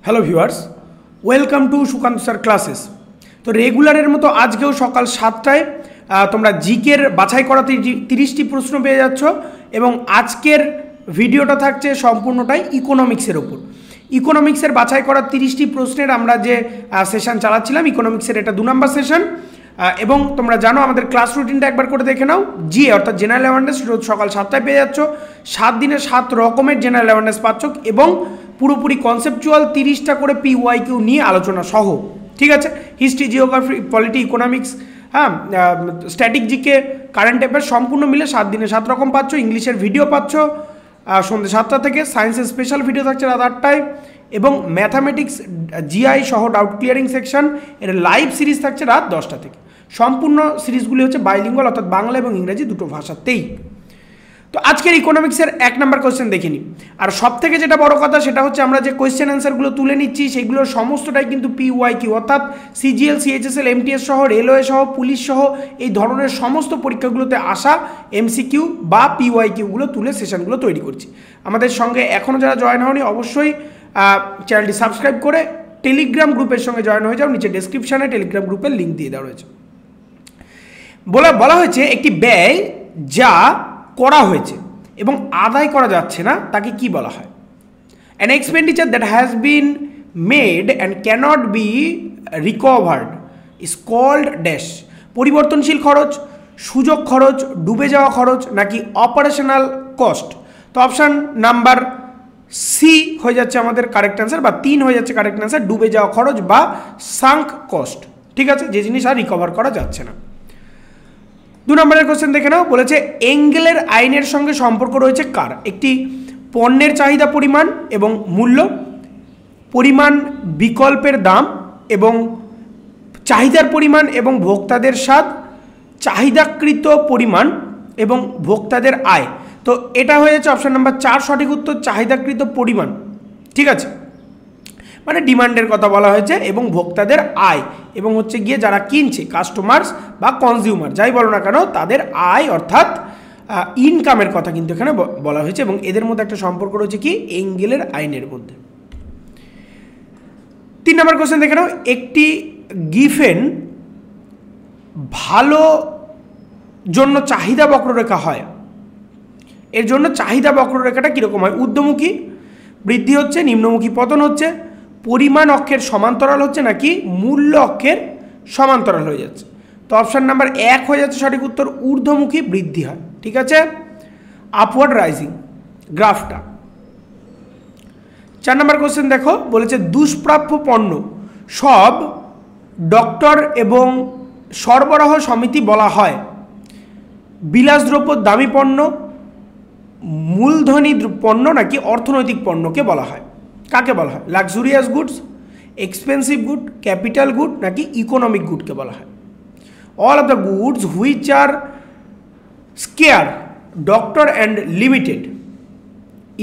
Hello viewers, welcome to Sukanta sir classes. তো রেগুলারের মতো আজকেও সকাল 7টায় তোমরা জিকের বাছাই করা 30টি প্রশ্ন পেয়ে যাচ্ছ এবং আজকের ভিডিওটা থাকছে সম্পূর্ণটাই ইকোনমিক্সের ওপর। ইকোনমিক্সের বাছাই করা 30টি প্রশ্নের আমরা যে সেশন চালাচ্ছিলাম, ইকোনমিক্সের এটা 2 নম্বর সেশন। এবং তোমরা জানো আমাদের ক্লাস রুটিনটা একবার করে দেখে নাও। জিএ অর্থাৎ জেনারেল অ্যাওয়ারনেস রোজ সকাল 7টায় পেয়ে যাচ্ছ। 7 দিনে 7 রকমের জেনারেল অ্যাওয়ারনেস পাচ্ছ এবং পুরোপুরি কনসেপচুয়াল 30টা করে PYQ নিয়ে আলোচনা সহ। ঠিক আছে, history, geography, polity, economics, static GK, current affairs সম্পূর্ণ মিলে 7 দিনে 7 রকম পাচ্ছ। ইংলিশের ভিডিও পাচ্ছ সন্ধ্যে 7টা থেকে, সায়েন্সের স্পেশাল ভিডিও থাকছে রাত 8টায় এবং ম্যাথামেটিক্স, জিআই সহ ডাউট ক্লিয়ারিং সেকশন এর লাইভ সিরিজ থাকছে রাত 10টা থেকে। সম্পূর্ণ সিরিজগুলি হচ্ছে বাইলিঙ্গুয়াল অর্থাৎ বাংলা এবং ইংরেজি দুটো ভাষাতেই। তো আজকের ইকোনমিক্সের 1 নম্বর কোয়েশ্চেন দেখে নিই। আর সব থেকে যেটা বড় কথা সেটা হচ্ছে আমরা যে কোয়েশ্চেন অ্যান্সারগুলো তুলে নিচ্ছি সেগুলোর সমস্তটাই কিন্তু PYQ অর্থাৎ CGL, CHSL, MTS সহ, রেলওয়ে সহ, পুলিশ সহ এই ধরনের সমস্ত পরীক্ষাগুলোতে আসা MCQ বা PYQগুলো তুলে সেশনগুলো তৈরি করছি। আমাদের সঙ্গে এখনও যারা জয়েন হওনি অবশ্যই চ্যানেলটি সাবস্ক্রাইব করে টেলিগ্রাম গ্রুপের সঙ্গে জয়েন হয়ে যাও। নিচে ডেসক্রিপশানে টেলিগ্রাম গ্রুপের লিঙ্ক দিয়ে দেওয়া রয়েছে। বলা হয়েছে একটি ব্যয় যা করা হয়েছে এবং আদায় করা যাচ্ছে না তাকে কি বলা হয়? An expenditure that has been made and cannot be recovered is called dash. পরিবর্তনশীল খরচ, সুযোগ খরচ, ডুবে যাওয়া খরচ নাকি অপারেশনাল কস্ট? তো অপশান নাম্বার সি হয়ে যাচ্ছে আমাদের কারেক্ট অ্যান্সার, বা 3 হয়ে যাচ্ছে কারেক্ট অ্যান্সার, ডুবে যাওয়া খরচ বা সাঙ্ক কস্ট। ঠিক আছে, যে জিনিস আর রিকভার করা যাচ্ছে না। 2 নম্বরের কোশ্চেন দেখে নাও। বলেছে এঙ্গেলের আইনের সঙ্গে সম্পর্ক রয়েছে কার? একটি পণ্যের চাহিদা পরিমাণ এবং মূল্য, পরিমাণ বিকল্পের দাম এবং চাহিদার পরিমাণ এবং ভোক্তাদের স্বাদ, চাহিদাকৃত পরিমাণ এবং ভোক্তাদের আয়। তো এটা হয়ে যাচ্ছে অপশান নাম্বার 4 সঠিক উত্তর, চাহিদাকৃত পরিমাণ। ঠিক আছে, মানে ডিমান্ডের কথা বলা হয়েছে এবং ভোক্তাদের আয় এবং হচ্ছে গিয়ে যারা কিনছে কাস্টমার্স বা কনজিউমার যাই বলো না কেন তাদের আয় অর্থাৎ ইনকামের কথা কিন্তু এখানে বলা হয়েছে এবং এদের মধ্যে একটা সম্পর্ক রয়েছে কি এঙ্গেলের আইনের মধ্যে। 3 নম্বর কোশ্চেন দেখে নাও। একটি গিফেন ভালো জন্য চাহিদা বক্ররেখা হয়, এর জন্য চাহিদা বক্ররেখাটা কীরকম হয়? ঊর্ধ্বমুখী বৃদ্ধি হচ্ছে, নিম্নমুখী পতন হচ্ছে, পরিমাণ অক্ষের সমান্তরাল হচ্ছে নাকি মূল্য অক্ষের সমান্তরাল হয়ে যাচ্ছে? তো অপশান নাম্বার 1 হয়ে যাচ্ছে সঠিক উত্তর, ঊর্ধ্বমুখী বৃদ্ধি হয়। ঠিক আছে, আপওয়ার্ড রাইজিং গ্রাফটা। 4 নম্বর কোশ্চেন দেখো। বলেছে দুষ্প্রাপ্য পণ্য সব ডক্টর এবং সরবরাহ সমিতি বলা হয়। বিলাসদ্রব্য দামি পণ্য, মূলধনী পণ্য নাকি অর্থনৈতিক পণ্যকে বলা হয়? কাকে বলা হয়? Luxurious goods, expensive good, capital good নাকি ইকোনমিক গুডকে বলা হয়? All of the goods which are scarce doctor and limited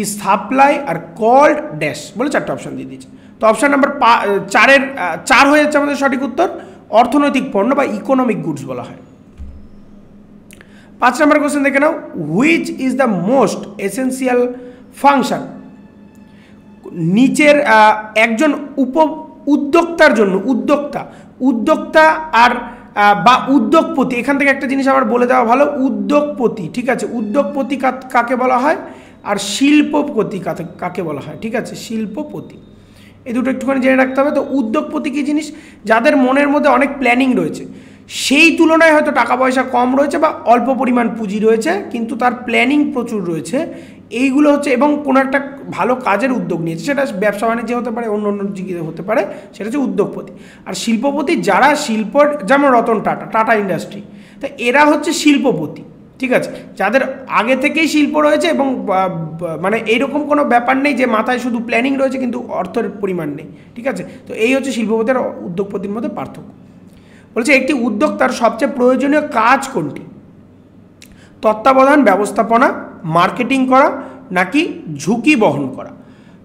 is supply are called dash বলে 4টা অপশান দিয়ে দিয়েছে। তো অপশান নাম্বার 4 হয়ে যাচ্ছে আমাদের সঠিক উত্তর, অর্থনৈতিক পণ্য বা ইকোনমিক গুডস বলা হয়। 5 নম্বর কোশ্চেন দেখে নাও। Which is the most essential function? নিচের একজন উদ্যোক্তার জন্য উদ্যোক্তা আর বা উদ্যোগপতি, এখান থেকে একটা জিনিস আমার বলে দেওয়া ভালো, উদ্যোগপতি। ঠিক আছে, উদ্যোগপতি কাকে বলা হয় আর শিল্পপতি কাকে বলা হয়? ঠিক আছে, শিল্পপতি, এই দুটো একটুখানি জেনে রাখতে হবে। তো উদ্যোগপতি কী জিনিস? যাদের মনের মধ্যে অনেক প্ল্যানিং রয়েছে, সেই তুলনায় হয়তো টাকা পয়সা কম রয়েছে বা অল্প পরিমাণ পুঁজি রয়েছে কিন্তু তার প্ল্যানিং প্রচুর রয়েছে, এইগুলো হচ্ছে, এবং কোনো একটা ভালো কাজের উদ্যোগ নিয়েছে, সেটা ব্যবসা বাণিজ্য হতে পারে, অন্য দিকে হতে পারে, সেটা হচ্ছে উদ্যোগপতি। আর শিল্পপতি যারা শিল্প, যেমন রতন টাটা ইন্ডাস্ট্রি, তো এরা হচ্ছে শিল্পপতি। ঠিক আছে, যাদের আগে থেকেই শিল্প রয়েছে এবং মানে এইরকম কোনো ব্যাপার নেই যে মাথায় শুধু প্ল্যানিং রয়েছে কিন্তু অর্থের পরিমাণ নেই। ঠিক আছে, তো এই হচ্ছে শিল্পপতি আর উদ্যোগপতির মধ্যে পার্থক্য। বলছে একটি উদ্যোক্তার সবচেয়ে প্রয়োজনীয় কাজ কোনটি? তত্ত্বাবধান, ব্যবস্থাপনা, মার্কেটিং করা নাকি ঝুঁকি বহন করা?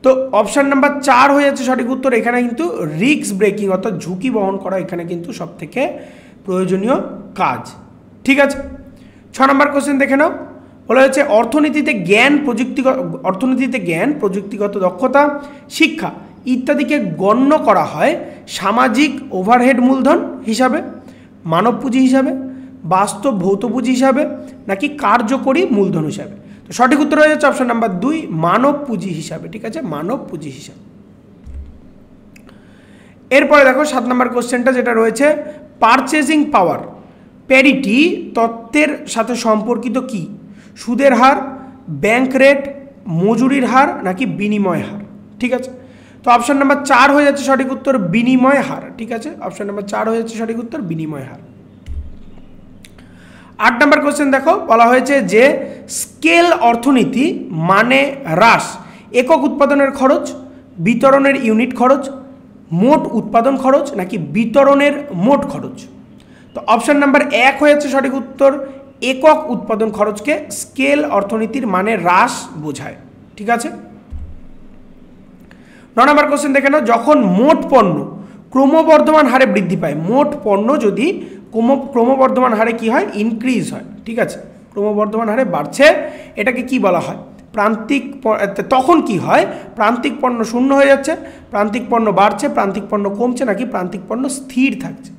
তো অপশান নাম্বার 4 হয়ে যাচ্ছে সঠিক উত্তর। এখানে কিন্তু রিস্ক ব্রেকিং অর্থাৎ ঝুঁকি বহন করা এখানে কিন্তু সবথেকে প্রয়োজনীয় কাজ। ঠিক আছে, 6 নম্বর কোশ্চেন দেখে নাও। বলা হয়েছে অর্থনীতিতে জ্ঞান, প্রযুক্তিগত দক্ষতা, শিক্ষা ইত্যাদিকে গণ্য করা হয় সামাজিক ওভারহেড মূলধন হিসাবে, মানব পুঁজি হিসাবে, বাস্তব ভৌত পুঁজি হিসাবে, নাকি কার্যকরী মূলধন হিসাবে? তো সঠিক উত্তর হয়ে যাচ্ছে অপশন নাম্বার 2, মানব পুঁজি হিসাবে। ঠিক আছে, মানব পুঁজি হিসাবে। এরপরে দেখো 7 নম্বর কোশ্চেনটা যেটা রয়েছে, পারচেজিং পাওয়ার প্যারিটি তত্ত্বের সাথে সম্পর্কিত কি? সুদের হার, ব্যাংক রেট, মজুরির হার, নাকি বিনিময় হার? ঠিক আছে, তো অপশন নাম্বার 4 হয়ে যাচ্ছে সঠিক উত্তর, বিনিময় হার। ঠিক আছে, অপশন নাম্বার 4 হয়ে যাচ্ছে সঠিক উত্তর, বিনিময় হার। 8 নম্বর কোশ্চেন দেখো, বলা হয়েছে যে স্কেল অর্থনীতি মানে হ্রাস একক উৎপাদনের খরচ, বিতরণের ইউনিট খরচ, মোট উৎপাদন খরচ, নাকি বিতরণের মোট খরচ? তো অপশন নাম্বার 1 হয়ে যাচ্ছে সঠিক উত্তর, একক উৎপাদন খরচকে স্কেল অর্থনীতির মানে হ্রাস বোঝায়। ঠিক আছে, 9 নম্বর কোশ্চেন দেখে নাও, যখন মোট পণ্য ক্রমবর্ধমান হারে বৃদ্ধি পায়, মোট পণ্য যদি ক্রমবর্ধমান হারে কি হয়? ইনক্রিজ হয়। ঠিক আছে, ক্রমবর্ধমান হারে বাড়ছে, এটাকে কি বলা হয়? প্রান্তিক। তখন কি হয়? প্রান্তিক পণ্য শূন্য হয়ে যাচ্ছে, প্রান্তিক পণ্য বাড়ছে, প্রান্তিক পণ্য কমছে, নাকি প্রান্তিক পণ্য স্থির থাকছে?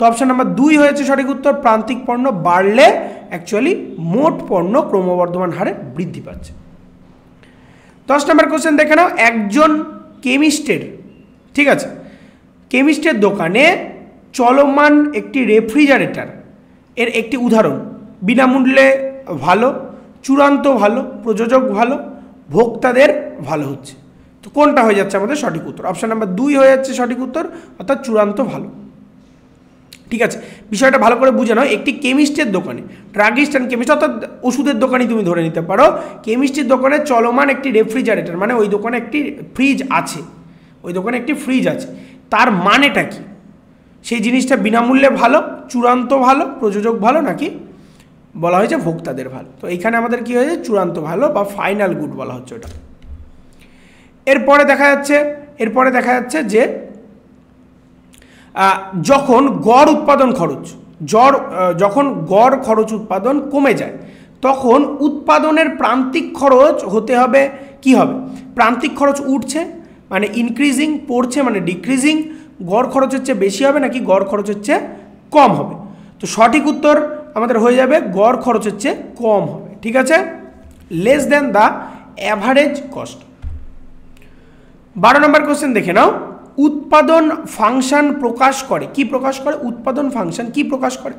তো অপশন নাম্বার 2 হয়েছে সঠিক উত্তর, প্রান্তিক পণ্য বাড়লে অ্যাকচুয়ালি মোট পণ্য ক্রমবর্ধমান হারে বৃদ্ধি পাচ্ছে। 10 নম্বর কোশ্চেন দেখে নাও, একজন কেমিস্টের, ঠিক আছে, কেমিস্টের দোকানে চলমান একটি রেফ্রিজারেটর এর একটি উদাহরণ, বিনামূল্যে ভালো, চূড়ান্ত ভালো, প্রযোজক ভালো, ভোক্তাদের ভালো হচ্ছে। তো কোনটা হয়ে যাচ্ছে আমাদের সঠিক উত্তর? অপশন নাম্বার 2 হয়ে যাচ্ছে সঠিক উত্তর, অর্থাৎ চূড়ান্ত ভালো। ঠিক আছে, বিষয়টা ভালো করে বুঝে নাও। একটি কেমিস্টের দোকানে, ড্রাগিস্ট অ্যান্ড কেমিস্ট অর্থাৎ ওষুধের দোকানই তুমি ধরে নিতে পারো, কেমিস্ট্রির দোকানে চলমান একটি রেফ্রিজারেটর, মানে ওই দোকানে একটি ফ্রিজ আছে, ওই দোকানে একটি ফ্রিজ আছে, তার মানেটা কি? সেই জিনিসটা বিনামূল্যে ভালো, চূড়ান্ত ভালো, প্রযোজক ভালো, নাকি বলা হয়েছে ভোক্তাদের ভালো? তো এইখানে আমাদের কি হয়েছে? চূড়ান্ত ভালো বা ফাইনাল গুড বলা হচ্ছে ওটা। এরপরে দেখা যাচ্ছে যে যখন গড় উৎপাদন খরচ যখন গড় খরচ উৎপাদন কমে যায়, তখন উৎপাদনের প্রান্তিক খরচ হতে হবে কি হবে? প্রান্তিক খরচ উঠছে মানে ইনক্রিজিং, পড়ছে মানে ডিক্রিজিং, গড় খরচ হচ্ছে বেশি হবে নাকি গড় খরচ হচ্ছে কম হবে? তো সঠিক উত্তর আমাদের হয়ে যাবে গড় খরচ হচ্ছে কম হবে। ঠিক আছে, less than the average cost. 12 number question দেখে নাও, উৎপাদন ফাংশন প্রকাশ করে কি? প্রকাশ করে উৎপাদন ফাংশন কি প্রকাশ করে?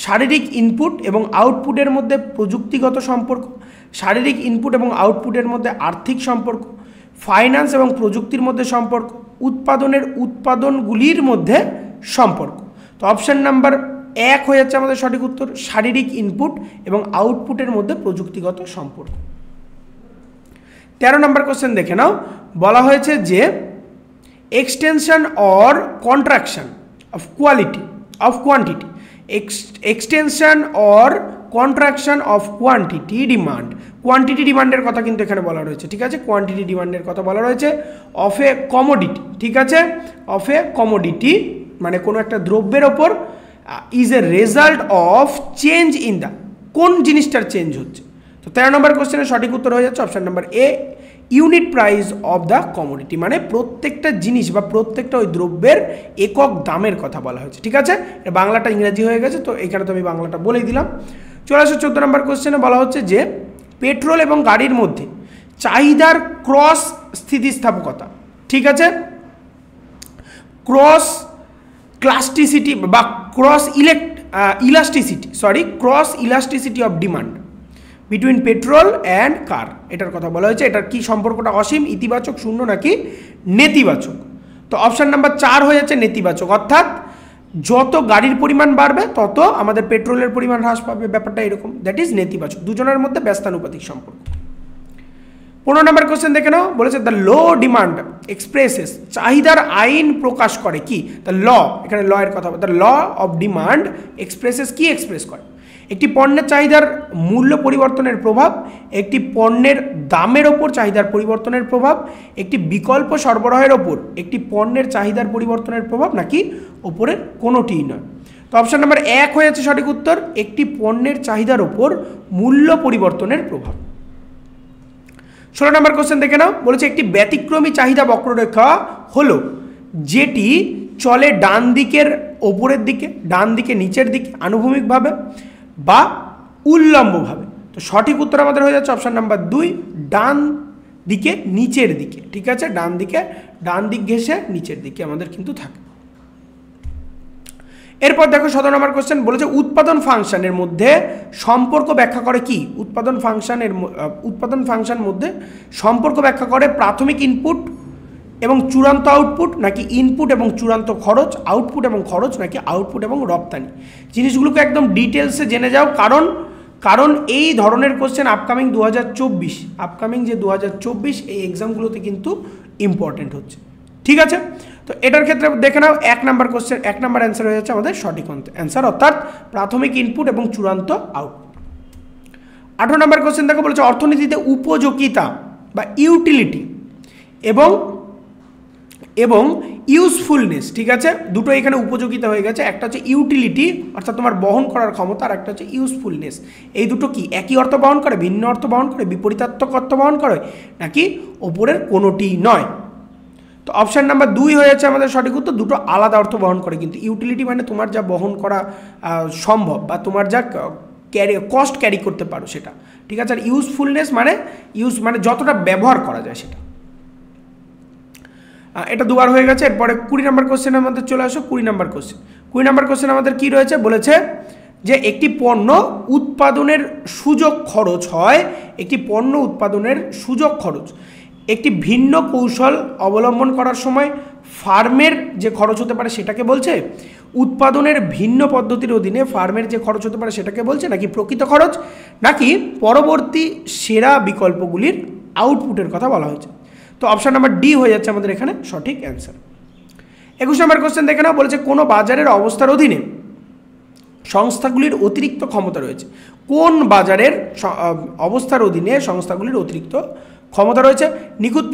শারীরিক ইনপুট এবং আউটপুটের মধ্যে প্রযুক্তিগত সম্পর্ক, শারীরিক ইনপুট এবং আউটপুটের মধ্যে আর্থিক সম্পর্ক, ফাইন্যান্স এবং প্রযুক্তির মধ্যে সম্পর্ক, উৎপাদনগুলির মধ্যে সম্পর্ক। তো অপশন নাম্বার 1 হয়ে যাচ্ছে আমাদের সঠিক উত্তর, শারীরিক ইনপুট এবং আউটপুটের মধ্যে প্রযুক্তিগত সম্পর্ক। 13 নম্বর কোশ্চেন দেখে নাও, বলা হয়েছে যে extension or contraction of quantity extension or contraction of quantity demand ডিমান্ডের কথা কিন্তু এখানে বলা রয়েছে। ঠিক আছে, কোয়ান্টিটি ডিমান্ডের কথা বলা রয়েছে অফ এ কমোডিটি। ঠিক আছে, অফ এ কমোডিটি মানে কোনো একটা দ্রব্যের ওপর is a result of change in the, কোন জিনিসটার চেঞ্জ হচ্ছে। তো 13 নম্বর কোশ্চেনের সঠিক উত্তর হয়ে যাচ্ছে option number A, unit price of the commodity, মানে প্রত্যেকটা জিনিস বা প্রত্যেকটা ওই দ্রব্যের একক দামের কথা বলা হয়েছে। ঠিক আছে, বাংলাটা ইংরেজি হয়ে গেছে, তো এখানে তো আমি বাংলাটা বলেই দিলাম। চলে আসো 14 নম্বর কোশ্চেনে, বলা হচ্ছে যে পেট্রোল এবং গাড়ির মধ্যে চাহিদার ক্রস স্থিতিস্থাপকতা, ঠিক আছে, ক্রস ক্লাস্টিসিটি বা cross elasticity of demand between petrol and car, এটার কথা বলা হয়েছে। এটার কি সম্পর্কটা? অসীম, ইতিবাচক, শূন্য, নাকি নেতিবাচক? তো অপশন নাম্বার 4 হয়ে যাচ্ছে নেতিবাচক, অর্থাৎ যত গাড়ির পরিমাণ বাড়বে তত আমাদের পেট্রোলের পরিমাণ হ্রাস পাবে, ব্যাপারটা এরকম, দ্যাট ইজ নেতিবাচক, দুজনের মধ্যে ব্যস্তানুপাতিক সম্পর্ক। 15 নম্বর কোশ্চেন দেখে নাও, বলেছে দ্য লো ডিমান্ড এক্সপ্রেসেস, চাহিদার আইন প্রকাশ করে কি? দ্য ল, এখানে ল এর কথা, the law of demand expresses কি এক্সপ্রেস করে? একটি পণ্যের চাহিদার মূল্য পরিবর্তনের প্রভাব, একটি পণ্যের দামের ওপর চাহিদার পরিবর্তনের প্রভাব, একটি বিকল্প সরবরাহের ওপর একটি পণ্যের চাহিদার পরিবর্তনের প্রভাব, নাকি ওপরের কোনোটিই নয়। তো অপশন নাম্বার 1 হয়ে যাচ্ছে সঠিক উত্তর, একটি পণ্যের চাহিদার ওপর মূল্য পরিবর্তনের প্রভাব। 16 নম্বর কোশ্চেন দেখে নাও, বলেছে একটি ব্যতিক্রমী চাহিদা বক্ররেখা হলো যেটি চলে ডান দিকের ওপরের দিকে, ডান দিকে নিচের দিকে আনুভূমিকভাবে বা উল্লম্বভাবে। তো সঠিক উত্তর আমাদের হয়ে যাচ্ছে অপশন নাম্বার 2, ডান দিকে নিচের দিকে। ঠিক আছে, ডান দিক ঘেঁষে নিচের দিকে আমাদের কিন্তু থাকে। এরপর দেখো 17 নম্বর কোশ্চেন, বলেছে উৎপাদন ফাংশনের মধ্যে সম্পর্ক ব্যাখ্যা করে কি? উৎপাদন ফাংশন মধ্যে সম্পর্ক ব্যাখ্যা করে প্রাথমিক ইনপুট এবং চূড়ান্ত আউটপুট, নাকি ইনপুট এবং চূড়ান্ত খরচ, আউটপুট এবং খরচ, নাকি আউটপুট এবং রপ্তানি। জিনিসগুলোকে একদম ডিটেলসে জেনে যাও, কারণ এই ধরনের কোশ্চেন আপকামিং 2024 এই এক্সামগুলোতে কিন্তু ইম্পর্টেন্ট হচ্ছে। ঠিক আছে, তো এটার ক্ষেত্রে দেখে নাও 1 নম্বর কোশ্চেন, 1 নম্বর অ্যান্সার হয়ে যাচ্ছে আমাদের সঠিক অ্যান্সার, অর্থাৎ প্রাথমিক ইনপুট এবং চূড়ান্ত আউটপুট। 18 নম্বর কোশ্চেন দেখো, বলেছে অর্থনীতিতে উপযোগিতা বা ইউটিলিটি এবং ইউজফুলনেস। ঠিক আছে, দুটো এখানে উপযোগিতা হয়ে গেছে, একটা হচ্ছে ইউটিলিটি অর্থাৎ তোমার বহন করার ক্ষমতা, আর একটা হচ্ছে ইউজফুলনেস। এই দুটো কি একই অর্থ বহন করে, ভিন্ন অর্থ বহন করে, বিপরীতার্থক অর্থ বহন করে, নাকি ওপরের কোনোটি নয়? তো অপশান নাম্বার 2 হয়ে যাচ্ছে আমাদের সঠিক উত্তর, দুটো আলাদা অর্থ বহন করে। কিন্তু ইউটিলিটি মানে তোমার যা বহন করা সম্ভব বা তোমার যা কস্ট ক্যারি করতে পারো সেটা। ঠিক আছে, আর ইউজফুলনেস মানে যতটা ব্যবহার করা যায় সেটা। এটা দুবার হয়ে গেছে। এরপরে 20 নম্বর কোশ্চেন আমাদের চলে আসো। 20 নম্বর কোশ্চেন আমাদের কি রয়েছে? বলেছে যে একটি পণ্য উৎপাদনের সুযোগ খরচ হয়, একটি ভিন্ন কৌশল অবলম্বন করার সময় ফার্মের যে খরচ হতে পারে সেটাকে বলছে, উৎপাদনের ভিন্ন পদ্ধতির অধীনে ফার্মের যে খরচ হতে পারে সেটাকে বলছে, নাকি প্রকৃত খরচ, নাকি পরবর্তী সেরা বিকল্পগুলির আউটপুটের কথা বলা হয়েছে। তো অপশান নাম্বার ডি হয়ে যাচ্ছে আমাদের এখানে সঠিক অ্যান্সার। 21 নম্বর কোশ্চেন দেখে নাও, বলেছে কোনো বাজারের অবস্থার অধীনে সংস্থাগুলির অতিরিক্ত ক্ষমতা রয়েছে। কোন বাজারের অবস্থার অধীনে সংস্থাগুলির অতিরিক্ত ক্ষমতা রয়েছে? নিখুঁত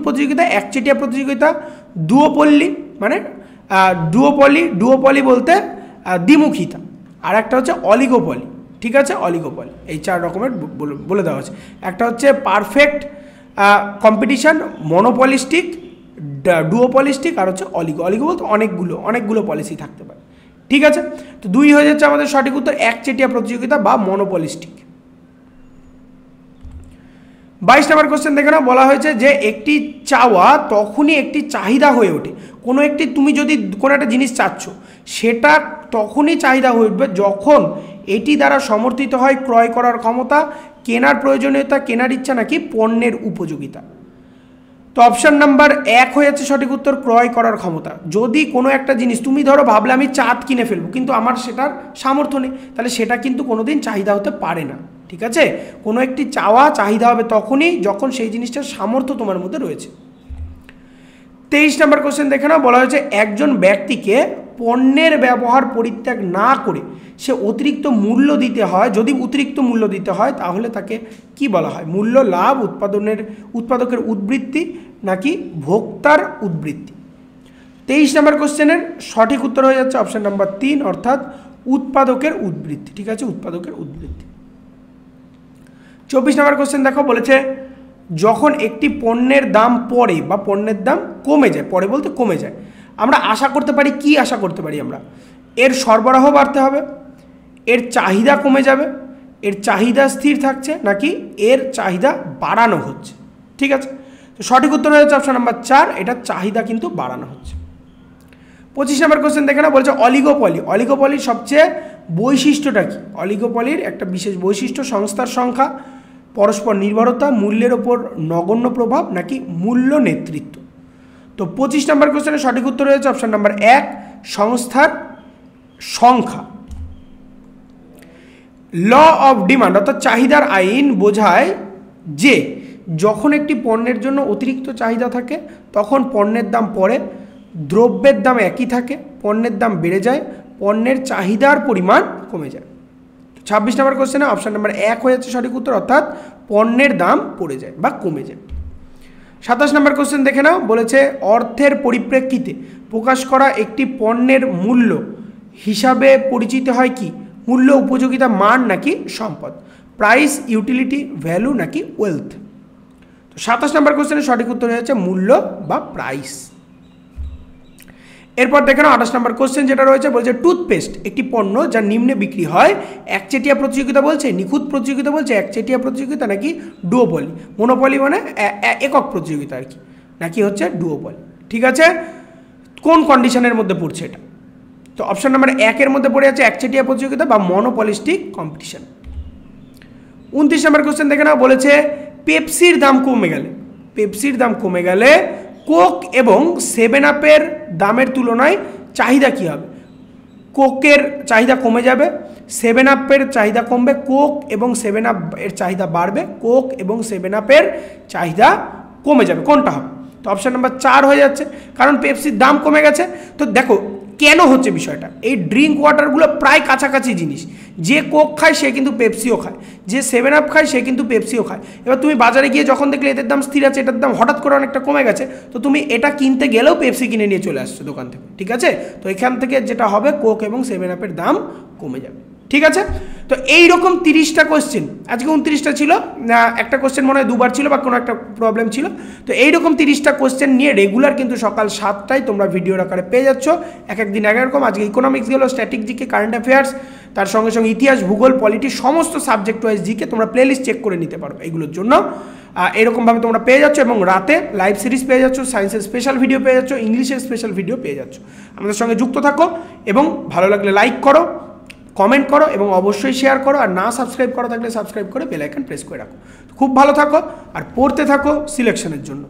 প্রতিযোগিতা, একচেটিয়া প্রতিযোগিতা, ডুওপলি মানে ডুওপলি বলতে দ্বিমুখিতা, আর একটা হচ্ছে অলিগোপলি। ঠিক আছে, অলিগোপলি। এই 4 রকমের বলে দেওয়া আছে। একটা হচ্ছে পারফেক্ট কম্পিটিশন, মনোপলিস্টিক, ডুওপলিস্টিক, আর হচ্ছে অলিগো বলতে অনেকগুলো পলিসি থাকতে পারে। ঠিক আছে, তো 2 হয়ে যাচ্ছে আমাদের সঠিক উত্তর, একচেটিয়া প্রতিযোগিতা বা মনোপলিস্টিক। 22 নম্বর কোশ্চেন দেখে নাও, বলা হয়েছে যে একটি চাওয়া তখনই একটি চাহিদা হয়ে ওঠে। তুমি যদি কোনো একটা জিনিস চাচ্ছ, সেটা তখনই চাহিদা হয়ে উঠবে যখন এটি দ্বারা সমর্থিত হয় ক্রয় করার ক্ষমতা, কেনার প্রয়োজনীয়তা, কেনার ইচ্ছা, নাকি পণ্যের উপযোগিতা। তো অপশান নাম্বার 1 হয়ে যাচ্ছে সঠিক উত্তর, ক্রয় করার ক্ষমতা। যদি কোনো একটা জিনিস তুমি ধরো ভাবলে আমি চাঁদ কিনে ফেলবো, কিন্তু আমার সেটার সামর্থ্য নেই, তাহলে সেটা কিন্তু কোনোদিন চাহিদা হতে পারে না। ঠিক আছে, কোনো একটি চাহিদা হবে তখনই যখন সেই জিনিসটার সামর্থ্য তোমার মধ্যে রয়েছে। 23 নম্বর কোশ্চেন দেখে নাও, বলা হয়েছে একজন ব্যক্তিকে পণ্যের ব্যবহার পরিত্যাগ না করে সে অতিরিক্ত মূল্য দিতে হয়, যদি অতিরিক্ত মূল্য দিতে হয় তাহলে তাকে কি বলা হয়? মূল্য লাভ, উৎপাদকের উদ্বৃত্তি, নাকি ভোক্তার উদ্বৃত্তি। 23 নম্বর কোশ্চেনের সঠিক উত্তর হয়ে যাচ্ছে অপশান নাম্বার 3, অর্থাৎ উৎপাদকের উদ্বৃত্তি। ঠিক আছে, উৎপাদকের উদ্বৃত্তি। 24 নম্বর কোশ্চেন দেখো, বলেছে যখন একটি পণ্যের দাম পড়ে বা পণ্যের দাম কমে যায়, পড়ে বলতে কমে যায়, আমরা আশা করতে পারি কি? আশা করতে পারি আমরা এর সরবরাহ বাড়তে হবে, এর চাহিদা কমে যাবে, এর চাহিদা স্থির থাকছে, নাকি এর চাহিদা বাড়ানো হচ্ছে। ঠিক আছে, তো সঠিক উত্তর হয়ে যাচ্ছে অপশান নাম্বার 4, এটা চাহিদা কিন্তু বাড়ানো হচ্ছে। 25 নম্বর কোশ্চেন দেখে না, বলছে অলিগোপলির সবচেয়ে বৈশিষ্ট্যটা কি? অলিগোপলির একটা বিশেষ বৈশিষ্ট্য সংস্থার সংখ্যা, পরস্পর নির্ভরতা, মূল্যের ওপর নগণ্য প্রভাব, নাকি মূল্য নেতৃত্ব। তো 25 নম্বর কোশ্চেনের সঠিক উত্তর হয়েছে অপশান নাম্বার 1, সংস্থার সংখ্যা। ল অফ ডিমান্ড অর্থাৎ চাহিদার আইন বোঝায় যে যখন একটি পণ্যের জন্য অতিরিক্ত চাহিদা থাকে তখন পণ্যের দাম পড়ে, দ্রব্যের দাম একই থাকে, পণ্যের দাম বেড়ে যায়, পণ্যের চাহিদার পরিমাণ কমে যায়। 26 নম্বর কোশ্চেনে অপশান নাম্বার 1 হয়ে যাচ্ছে সঠিক উত্তর, অর্থাৎ পণ্যের দাম পড়ে যায় বা কমে যায়। 27 নম্বর কোশ্চেন দেখে নাও, বলেছে অর্থের পরিপ্রেক্ষিতে প্রকাশ করা একটি পণ্যের মূল্য হিসাবে পরিচিত হয় কি? মূল্য, উপযোগিতা, মান, নাকি সম্পদ। প্রাইস, ইউটিলিটি, ভ্যালু নাকি ওয়েলথ? তো 27 নম্বর কোশ্চেনের সঠিক উত্তর হচ্ছে মূল্য বা প্রাইস। এরপর দেখে নাও 28 নম্বর কোশ্চেন যেটা রয়েছে, বলছে টুথপেস্ট একটি পণ্য যা নিম্নে বিক্রি হয়, একচেটিয়া প্রতিযোগিতা বলছে, নিখুঁত প্রতিযোগিতা বলছে, একচেটিয়া প্রতিযোগিতা নাকি ডুওপলি? মনোপলি মানে একক প্রতিযোগিতা আর কি, নাকি হচ্ছে ডুওপলি? ঠিক আছে, কোন কন্ডিশনের মধ্যে পড়ছে এটা? তো অপশন নাম্বার 1 মধ্যে পড়ে যাচ্ছে একচেটিয়া প্রতিযোগিতা বা মনোপলিস্টিক কম্পিটিশন। 29 নম্বর কোশ্চেন দেখে নাও, বলেছে পেপসির দাম কমে গেলে, পেপসির দাম কমে গেলে কোক এবং 7 আপের দামের তুলনায় চাহিদা কী হবে? কোকের চাহিদা কমে যাবে, 7 আপের চাহিদা কমবে, কোক এবং 7 আপ এর চাহিদা বাড়বে, কোক এবং 7 আপের চাহিদা কমে যাবে, কোনটা হবে? তো অপশান নাম্বার 4 হয়ে যাচ্ছে, কারণ পেপসির দাম কমে গেছে। তো দেখো কেন হচ্ছে বিষয়টা, এই ড্রিঙ্ক ওয়াটারগুলো প্রায় কাছাকাছি জিনিস, যে কোক খায় সে কিন্তু পেপসিও খায়, যে 7 আপ খায় সে কিন্তু পেপসিও খায়। এবার তুমি বাজারে গিয়ে যখন দেখলে এদের দাম স্থির আছে, এটার দাম হঠাৎ করে অনেকটা কমে গেছে, তো তুমি এটা কিনতে গেলেও পেপসি কিনে নিয়ে চলে আসছো দোকান থেকে, ঠিক আছে? তো এখান থেকে যেটা হবে, কোক এবং 7 আপের দাম কমে যাবে, ঠিক আছে? তো এইরকম 30টা কোশ্চেন, আজকে 29টা ছিল, একটা কোশ্চেন মনে হয় দুবার ছিল বা কোনো একটা প্রবলেম ছিল। তো এইরকম 30টা কোশ্চেন নিয়ে রেগুলার কিন্তু সকাল 7টায় তোমরা ভিডিওর আকারে পেয়ে যাচ্ছ, এক একদিন এক রকম। আজকে ইকোনমিক্স গেলো, স্ট্যাটিক জিকে, কারেন্ট অ্যাফেয়ার্স, তার সঙ্গে সঙ্গে ইতিহাস, ভূগোল, পলিটি, সমস্ত সাবজেক্ট ওয়াইজ জিকে তোমরা প্লেলিস্ট চেক করে নিতে পারো এগুলোর জন্য। এরকমভাবে তোমরা পেয়ে যাচ্ছ, এবং রাতে লাইভ সিরিজ পেয়ে যাচ্ছ, সায়েন্সের স্পেশাল ভিডিও পেয়ে যাচ্ছ, ইংলিশের স্পেশাল ভিডিও পেয়ে যাচ্ছ। আমাদের সঙ্গে যুক্ত থাকো, এবং ভালো লাগলে লাইক করো, কমেন্ট করো, এবং অবশ্যই শেয়ার করো। আর না সাবস্ক্রাইব করা থাকলে সাবস্ক্রাইব করে বেল আইকন প্রেস করে রাখো। খুব ভালো থাকো আর পড়তে থাকো সিলেকশনের জন্য।